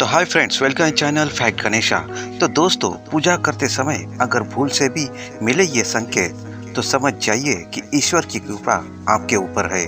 तो hi friends, welcome channel fact Ganesha. तो दोस्तों, पूजा करते समय अगर भूल से भी मिले ये संकेत तो समझ जाइए कि ईश्वर की कृपा आपके ऊपर है।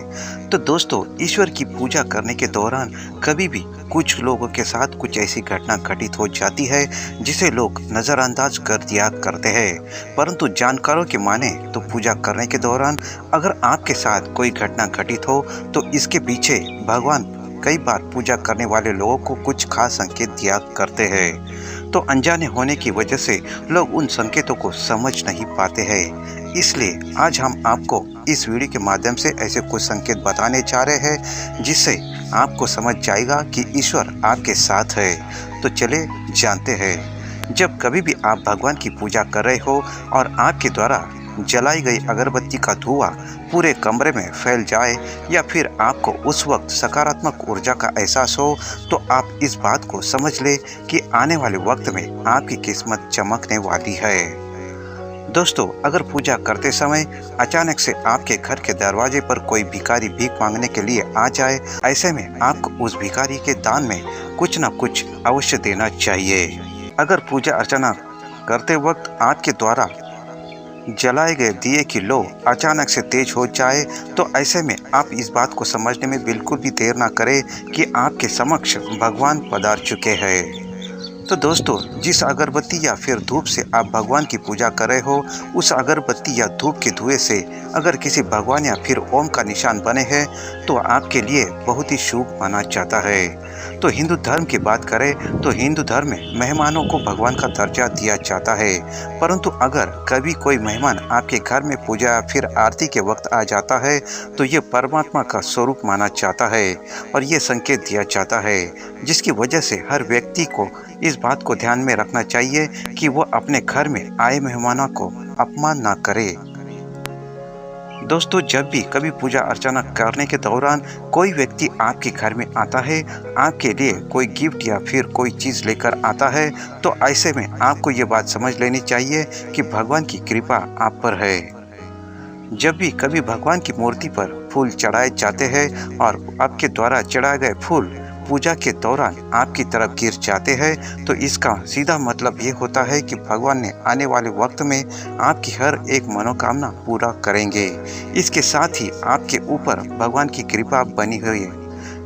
तो दोस्तों, ईश्वर की पूजा करने के दौरान कभी भी कुछ लोगों के साथ कुछ ऐसी घटना घटित हो जाती है जिसे लोग नज़रअंदाज कर दिया करते हैं। परंतु जानकारों की माने तो पूजा करने के दौरान अगर आपके साथ कोई घटना घटित हो तो इसके पीछे भगवान कई बार पूजा करने वाले लोगों को कुछ खास संकेत दिया करते हैं। तो अनजाने होने की वजह से लोग उन संकेतों को समझ नहीं पाते हैं। इसलिए आज हम आपको इस वीडियो के माध्यम से ऐसे कुछ संकेत बताने जा रहे हैं जिससे आपको समझ जाएगा कि ईश्वर आपके साथ है। तो चले जानते हैं। जब कभी भी आप भगवान की पूजा कर रहे हो और आपके द्वारा जलाई गई अगरबत्ती का धुआं पूरे कमरे में फैल जाए या फिर आपको उस वक्त सकारात्मक ऊर्जा का एहसास हो, तो आप इस बात को समझ ले कि आने वाले वक्त में आपकी किस्मत चमकने वाली है। दोस्तों, अगर पूजा करते समय अचानक से आपके घर के दरवाजे पर कोई भिखारी भीख मांगने के लिए आ जाए, ऐसे में आपको उस भिखारी के दान में कुछ न कुछ अवश्य देना चाहिए। अगर पूजा अर्चना करते वक्त आपके द्वारा जलाए गए दिए की लो अचानक से तेज हो जाए तो ऐसे में आप इस बात को समझने में बिल्कुल भी देर ना करें कि आपके समक्ष भगवान पधार चुके हैं। तो दोस्तों, जिस अगरबत्ती या फिर धूप से आप भगवान की पूजा कर रहे हो, उस अगरबत्ती या धूप के धुएं से अगर किसी भगवान या फिर ओम का निशान बने हैं तो आपके लिए बहुत ही शुभ माना जाता है। तो हिंदू धर्म की बात करें तो हिंदू धर्म में मेहमानों को भगवान का दर्जा दिया जाता है। परंतु अगर कभी कोई मेहमान आपके घर में पूजा या फिर आरती के वक्त आ जाता है तो ये परमात्मा का स्वरूप माना जाता है और ये संकेत दिया जाता है, जिसकी वजह से हर व्यक्ति को इस बात को ध्यान में रखना चाहिए कि वो अपने घर में आए मेहमानों को अपमान ना करे। दोस्तों, जब भी कभी पूजा अर्चना करने के दौरान कोई व्यक्ति आपके घर में आता है, आपके लिए कोई गिफ्ट या फिर कोई चीज़ लेकर आता है, तो ऐसे में आपको ये बात समझ लेनी चाहिए कि भगवान की कृपा आप पर है। जब भी कभी भगवान की मूर्ति पर फूल चढ़ाए जाते हैं और आपके द्वारा चढ़ाए गए फूल पूजा के दौरान आपकी तरफ गिर जाते हैं तो इसका सीधा मतलब ये होता है कि भगवान ने आने वाले वक्त में आपकी हर एक मनोकामना पूरा करेंगे। इसके साथ ही आपके ऊपर भगवान की कृपा बनी हुई है,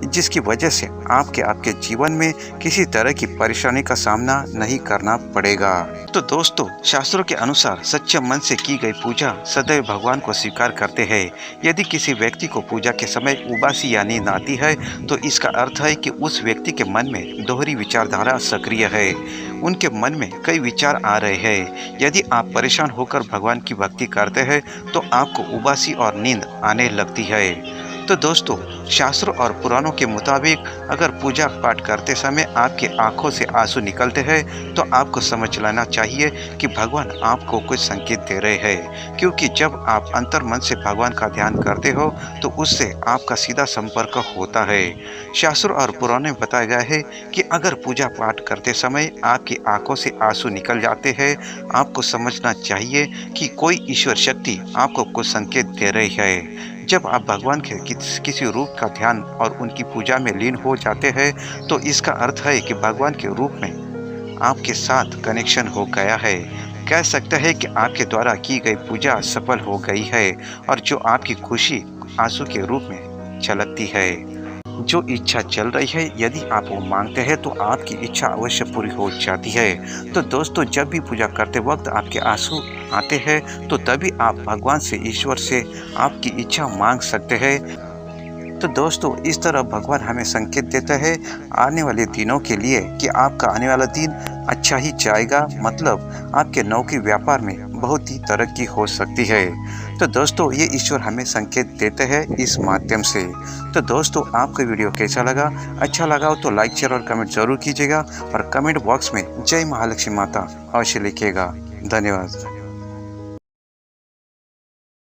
जिसकी वजह से आपके जीवन में किसी तरह की परेशानी का सामना नहीं करना पड़ेगा। तो दोस्तों, शास्त्रों के अनुसार सच्चे मन से की गई पूजा सदैव भगवान को स्वीकार करते हैं। यदि किसी व्यक्ति को पूजा के समय उबासी या नींद आती है तो इसका अर्थ है कि उस व्यक्ति के मन में दोहरी विचारधारा सक्रिय है, उनके मन में कई विचार आ रहे हैं। यदि आप परेशान होकर भगवान की भक्ति करते हैं तो आपको उबासी और नींद आने लगती है। तो दोस्तों, शास्त्रों और पुराणों के मुताबिक अगर पूजा पाठ करते समय आपकी आंखों से आंसू निकलते हैं तो आपको समझ लेना चाहिए कि भगवान आपको कुछ संकेत दे रहे हैं, क्योंकि जब आप अंतर मन से भगवान का ध्यान करते हो तो उससे आपका सीधा संपर्क होता है। शास्त्रों और पुराणों में बताया गया है कि अगर पूजा पाठ करते समय आपकी आंखों से आंसू निकल जाते हैं, आपको समझना चाहिए कि कोई ईश्वर शक्ति आपको कुछ संकेत दे रही है। जब आप भगवान के किसी रूप का ध्यान और उनकी पूजा में लीन हो जाते हैं तो इसका अर्थ है कि भगवान के रूप में आपके साथ कनेक्शन हो गया है। कह सकते हैं कि आपके द्वारा की गई पूजा सफल हो गई है और जो आपकी खुशी आंसू के रूप में झलकती है। जो इच्छा चल रही है, यदि आप वो मांगते हैं तो आपकी इच्छा अवश्य पूरी हो जाती है। तो दोस्तों, जब भी पूजा करते वक्त आपके आंसू आते हैं तो तभी आप भगवान से, ईश्वर से आपकी इच्छा मांग सकते हैं। तो दोस्तों, इस तरह भगवान हमें संकेत देता है आने वाले दिनों के लिए कि आपका आने वाला दिन अच्छा ही जाएगा, मतलब आपके नौकरी व्यापार में बहुत ही तरक्की हो सकती है। तो दोस्तों, ये ईश्वर हमें संकेत देते हैं इस माध्यम से। तो दोस्तों, आपको वीडियो कैसा लगा? अच्छा लगा हो तो लाइक, शेयर और कमेंट जरूर कीजिएगा और कमेंट बॉक्स में जय महालक्ष्मी माता अवश्य लिखिएगा। धन्यवाद।